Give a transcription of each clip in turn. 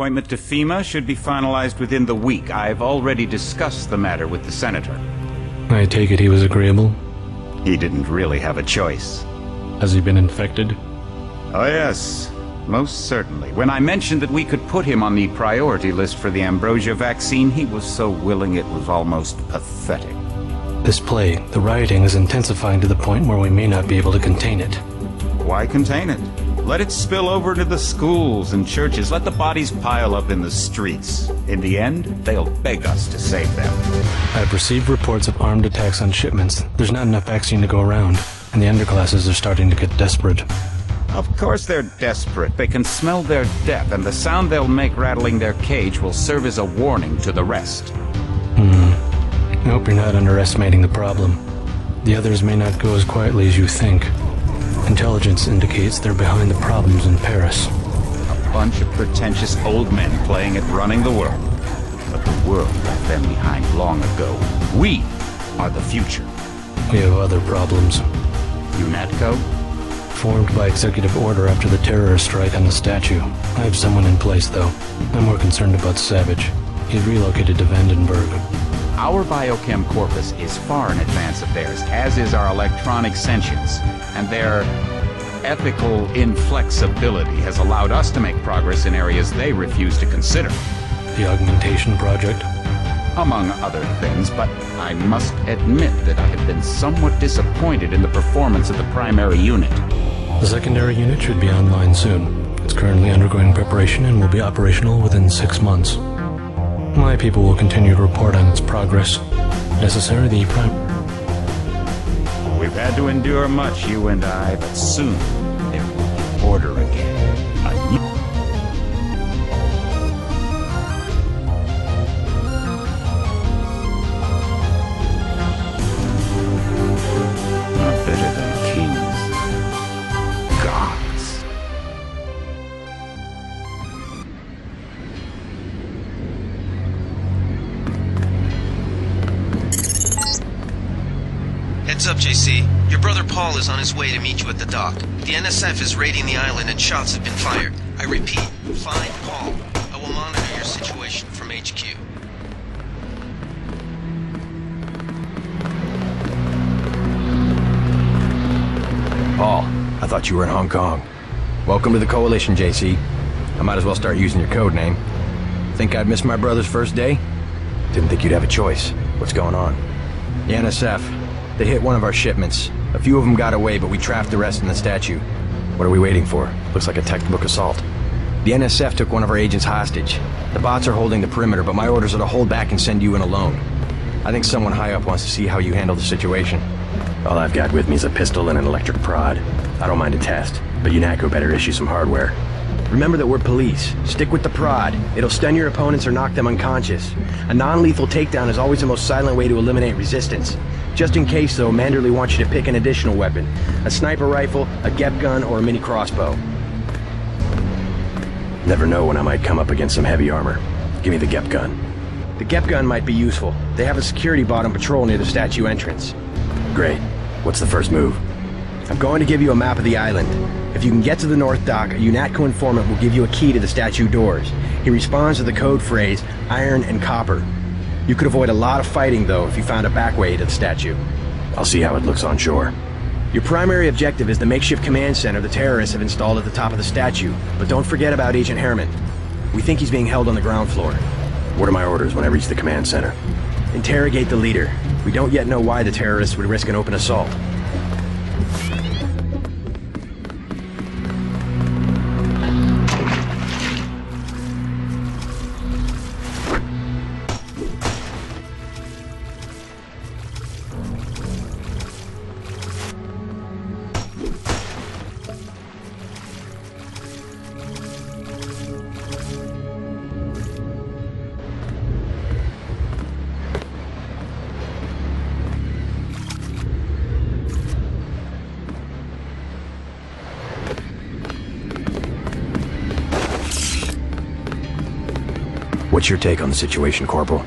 appointment to FEMA should be finalized within the week. I've already discussed the matter with the Senator. I take it he was agreeable? He didn't really have a choice. Has he been infected? Oh yes, most certainly. When I mentioned that we could put him on the priority list for the ambrosia vaccine, he was so willing it was almost pathetic. This plague, the rioting is intensifying to the point where we may not be able to contain it. Why contain it? Let it spill over to the schools and churches. Let the bodies pile up in the streets. In the end, they'll beg us to save them. I've received reports of armed attacks on shipments. There's not enough vaccine to go around, and the underclasses are starting to get desperate. Of course they're desperate. They can smell their death, and the sound they'll make rattling their cage will serve as a warning to the rest. I hope you're not underestimating the problem. The others may not go as quietly as you think. Intelligence indicates they're behind the problems in Paris. A bunch of pretentious old men playing at running the world. But the world left them behind long ago. We are the future. We have other problems. UNATCO? Formed by executive order after the terrorist strike on the statue. I have someone in place, though. I'm more concerned about Savage. He's relocated to Vandenberg. Our biochem corpus is far in advance of theirs, as is our electronic sentience, and their ethical inflexibility has allowed us to make progress in areas they refuse to consider. The augmentation project? Among other things, but I must admit that I have been somewhat disappointed in the performance of the primary unit. The secondary unit should be online soon. It's currently undergoing preparation and will be operational within 6 months. My people will continue to report on its progress. Necessary, the We've had to endure much, you and I, but soon there will be order again. A new... Not better than kings. Gods. Heads up, JC. Your brother Paul is on his way to meet you at the dock. The NSF is raiding the island and shots have been fired. I repeat, find Paul. I will monitor your situation from HQ. Paul, I thought you were in Hong Kong. Welcome to the Coalition, JC. I might as well start using your code name. Think I'd miss my brother's first day? Didn't think you'd have a choice. What's going on? The NSF. They hit one of our shipments. A few of them got away, but we trapped the rest in the statue. What are we waiting for? Looks like a textbook assault. The NSF took one of our agents hostage. The bots are holding the perimeter, but my orders are to hold back and send you in alone. I think someone high up wants to see how you handle the situation. All I've got with me is a pistol and an electric prod. I don't mind a test, but UNATCO better issue some hardware. Remember that we're police. Stick with the prod. It'll stun your opponents or knock them unconscious. A non-lethal takedown is always the most silent way to eliminate resistance. Just in case, though, Manderley wants you to pick an additional weapon. A sniper rifle, a GEP gun, or a mini crossbow. Never know when I might come up against some heavy armor. Give me the GEP gun. The GEP gun might be useful. They have a security bot on patrol near the statue entrance. Great. What's the first move? I'm going to give you a map of the island. If you can get to the North Dock, a UNATCO informant will give you a key to the statue doors. He responds to the code phrase, iron and copper. You could avoid a lot of fighting, though, if you found a back way to the statue. I'll see how it looks on shore. Your primary objective is the makeshift command center the terrorists have installed at the top of the statue, but don't forget about Agent Herman. We think he's being held on the ground floor. What are my orders when I reach the command center? Interrogate the leader. We don't yet know why the terrorists would risk an open assault. What's your take on the situation, Corporal?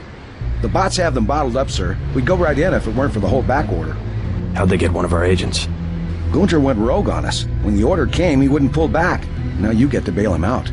The bots have them bottled up, sir. We'd go right in if it weren't for the whole back order. How'd they get one of our agents? Gunter went rogue on us. When the order came, he wouldn't pull back. Now you get to bail him out.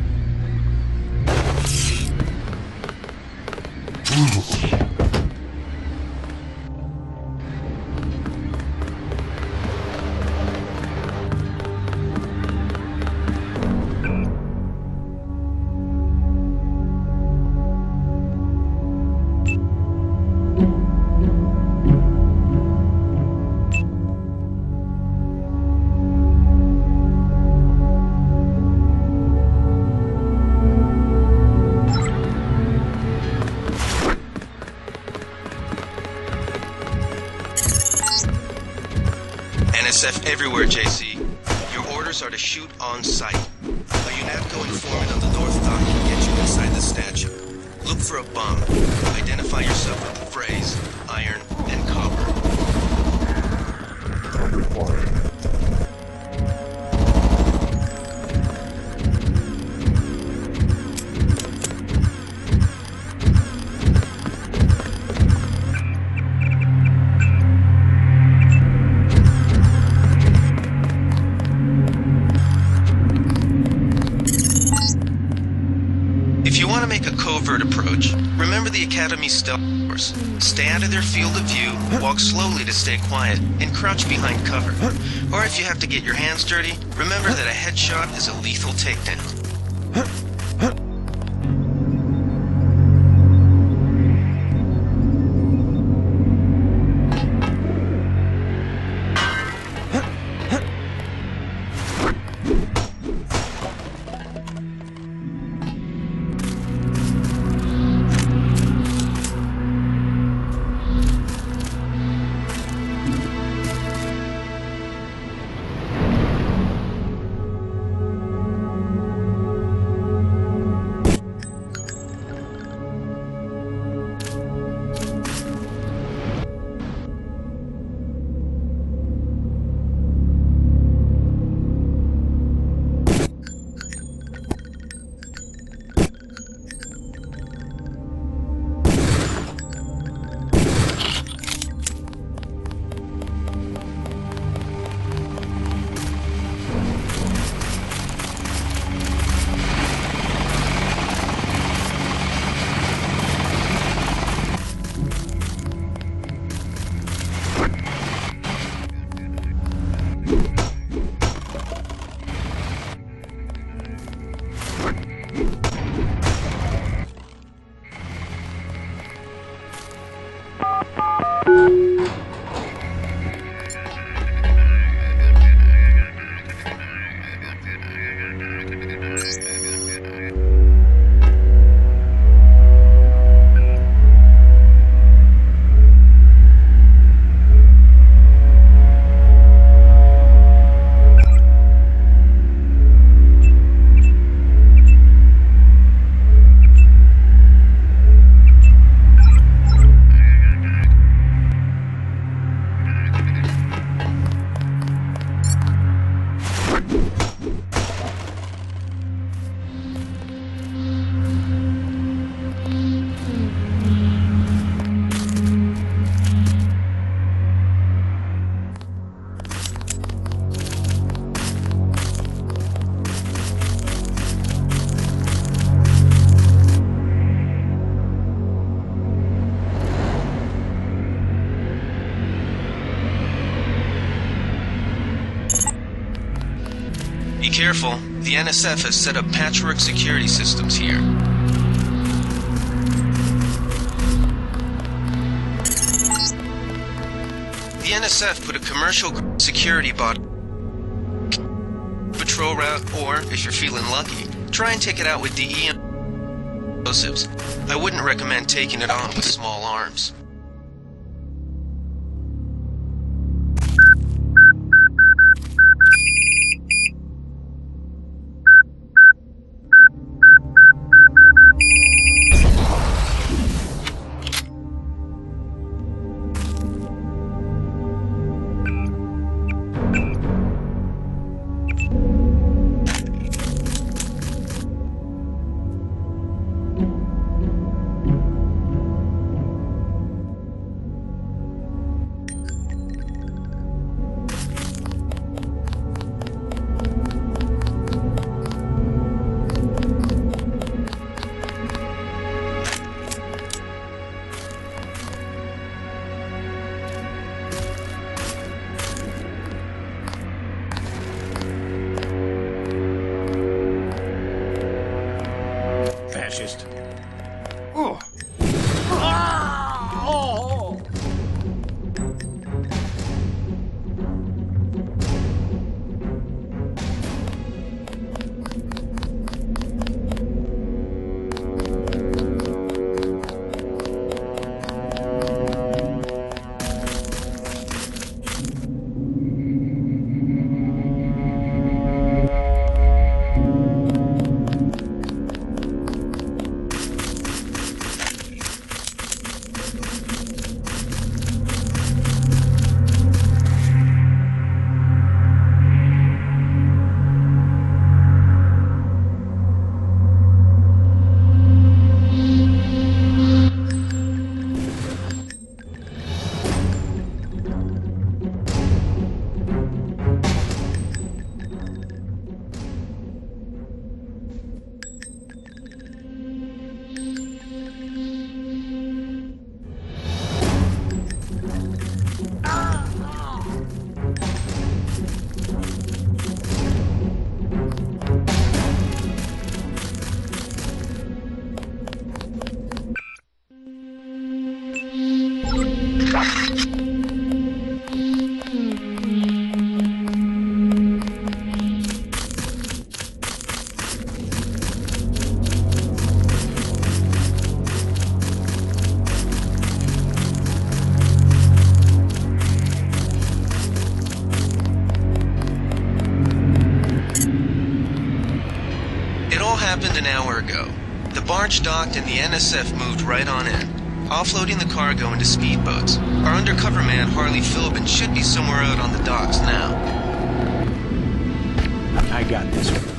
NSF everywhere, JC. Your orders are to shoot on sight. A UNATCO informant on the North Dock can get you inside the statue. Look for a bomb. Identify yourself with the phrase, iron and copper. If you want to make a covert approach, remember the Academy's stealth course. Stay out of their field of view, walk slowly to stay quiet, and crouch behind cover. Or if you have to get your hands dirty, remember that a headshot is a lethal takedown. Be careful, the NSF has set up patchwork security systems here. The NSF put a commercial security bot patrol route, or, if you're feeling lucky, try and take it out with DE explosives. I wouldn't recommend taking it on with small arms. happened an hour ago. The barge docked and the NSF moved right on in, offloading the cargo into speedboats. Our undercover man, Harley Philbin, should be somewhere out on the docks now. I got this one.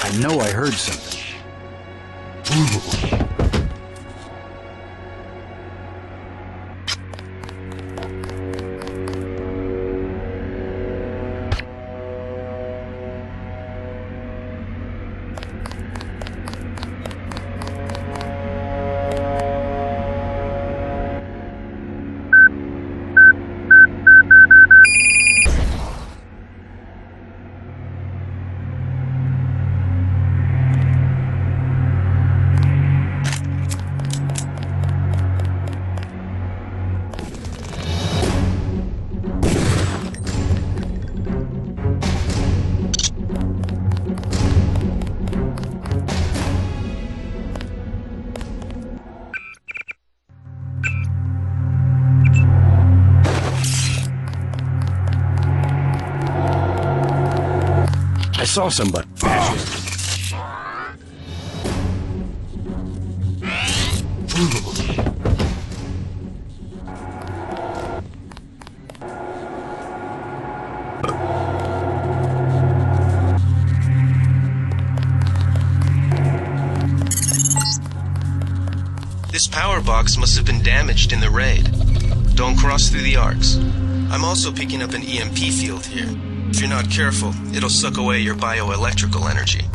I know I heard something. Ooh. I saw somebody. This power box must have been damaged in the raid. Don't cross through the arcs. I'm also picking up an EMP field here. If you're not careful, it'll suck away your bioelectrical energy.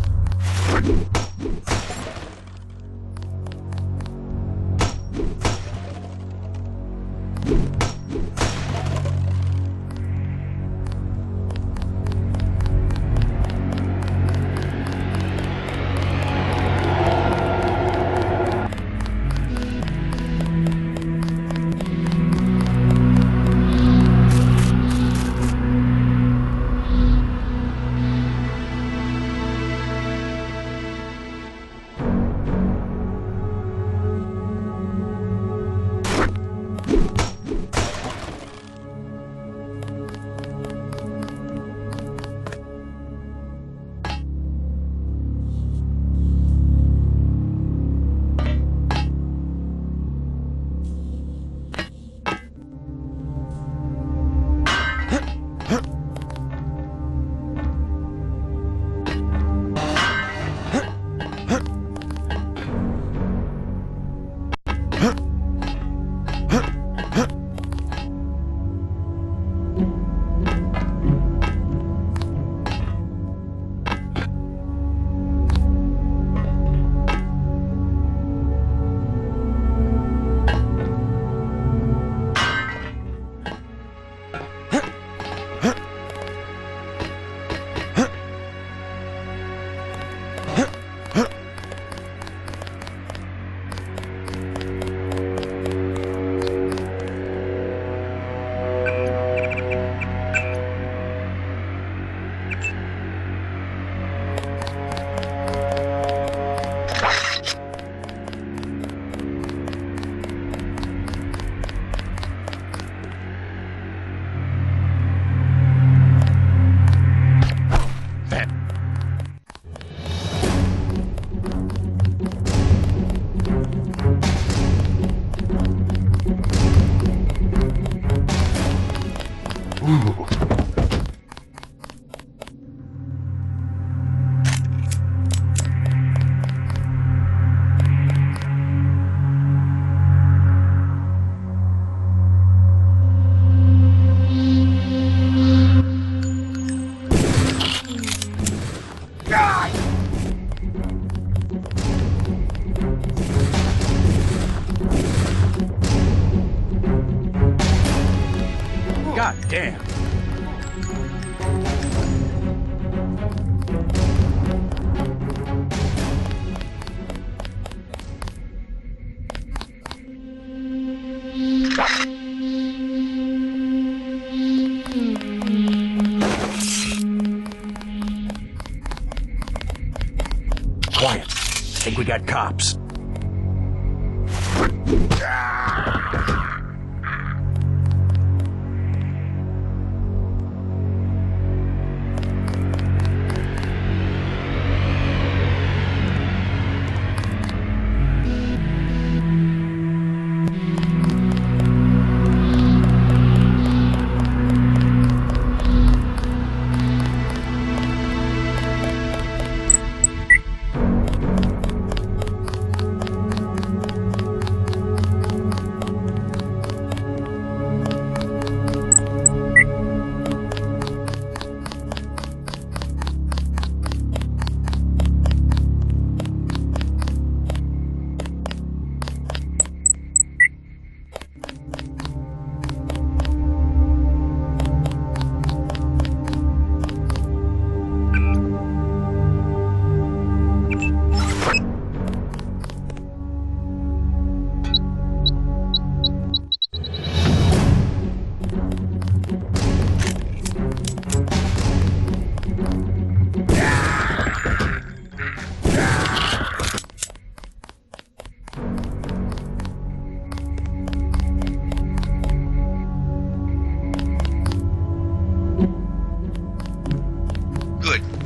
God damn. Quiet. I think we got cops.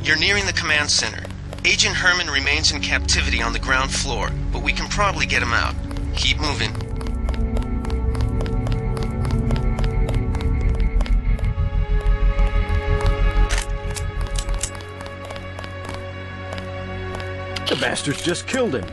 You're nearing the command center. Agent Herman remains in captivity on the ground floor, but we can probably get him out. Keep moving. The bastards just killed him.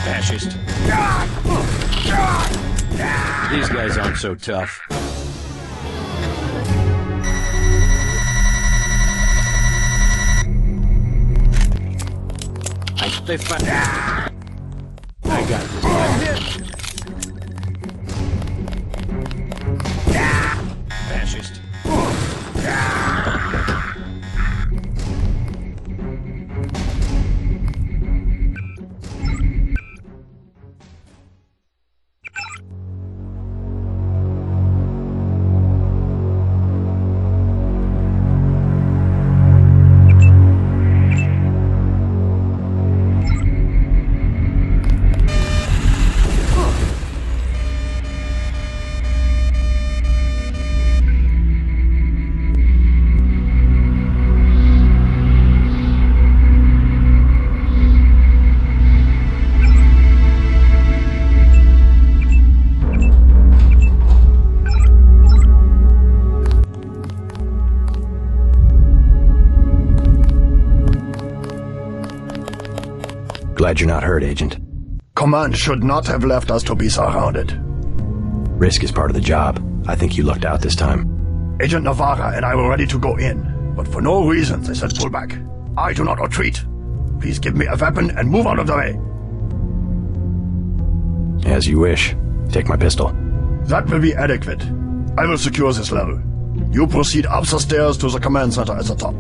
Fascist. These guys aren't so tough. I got this. Fascist. Glad you're not hurt, Agent. Command should not have left us to be surrounded. Risk is part of the job. I think you lucked out this time. Agent Navarra and I were ready to go in, but for no reason they said pull back. I do not retreat. Please give me a weapon and move out of the way. As you wish. Take my pistol. That will be adequate. I will secure this level. You proceed up the stairs to the command center at the top.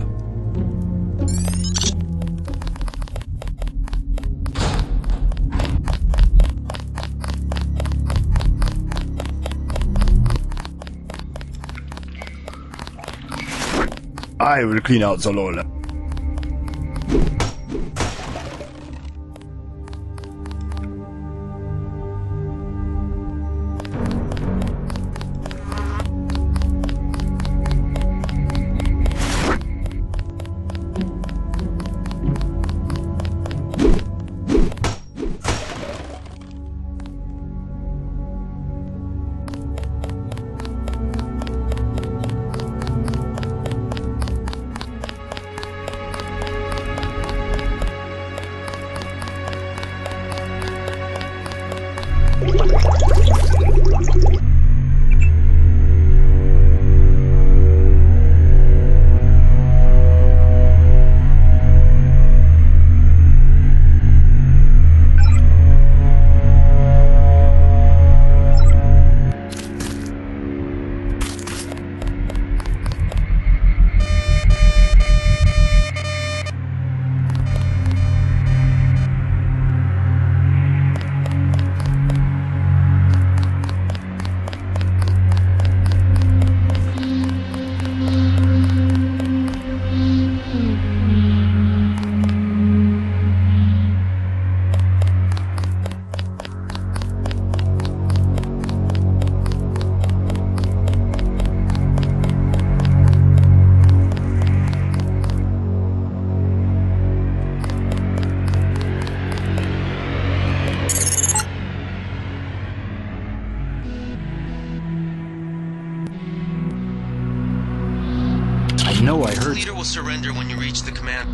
I will clean out the lower level. know I The heard... leader will surrender when you reach the command.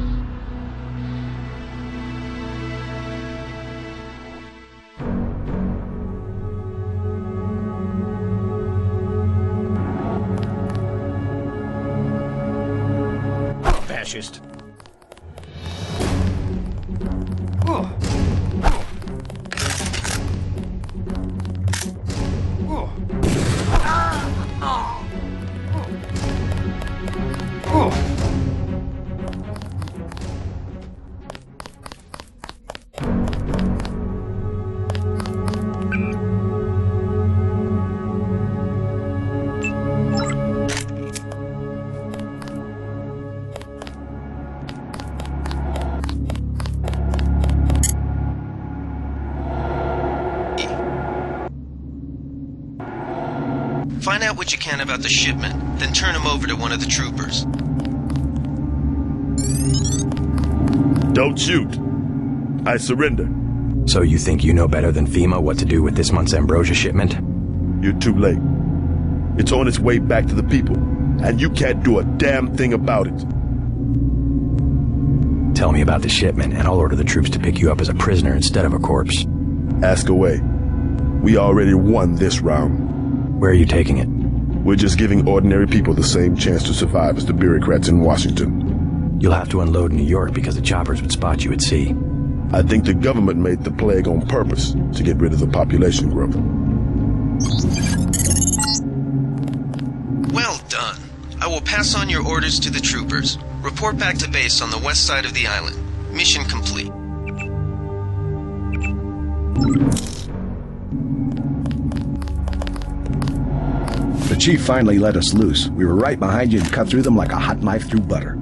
Fascist. Find out what you can about the shipment, then turn him over to one of the troopers. Don't shoot. I surrender. So you think you know better than FEMA what to do with this month's ambrosia shipment? You're too late. It's on its way back to the people, and you can't do a damn thing about it. Tell me about the shipment, and I'll order the troops to pick you up as a prisoner instead of a corpse. Ask away. We already won this round. Where are you taking it? We're just giving ordinary people the same chance to survive as the bureaucrats in Washington. You'll have to unload in New York because the choppers would spot you at sea. I think the government made the plague on purpose to get rid of the population growth. Well done. I will pass on your orders to the troopers. Report back to base on the west side of the island. Mission complete. The chief finally let us loose. We were right behind you and cut through them like a hot knife through butter.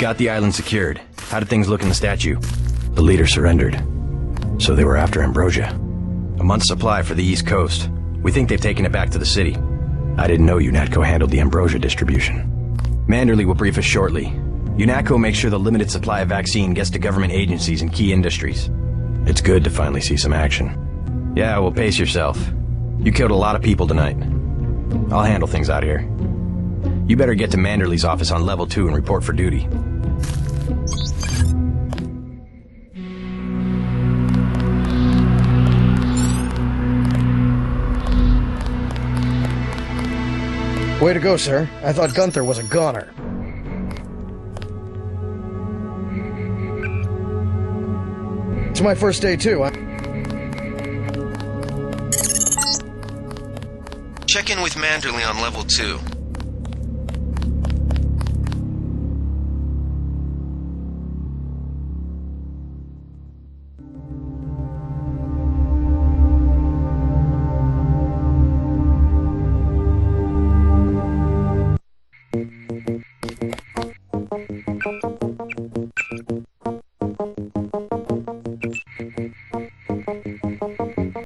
got the island secured. How did things look in the statue? The leader surrendered. So they were after Ambrosia. A month's supply for the East Coast. We think they've taken it back to the city. I didn't know UNATCO handled the Ambrosia distribution. Manderley will brief us shortly. UNATCO makes sure the limited supply of vaccine gets to government agencies and key industries. It's good to finally see some action. Yeah, well, pace yourself. You killed a lot of people tonight. I'll handle things out here. You better get to Manderley's office on level 2 and report for duty. Way to go, sir. I thought Gunther was a goner. It's my first day, too. Check in with Manderley on level 2.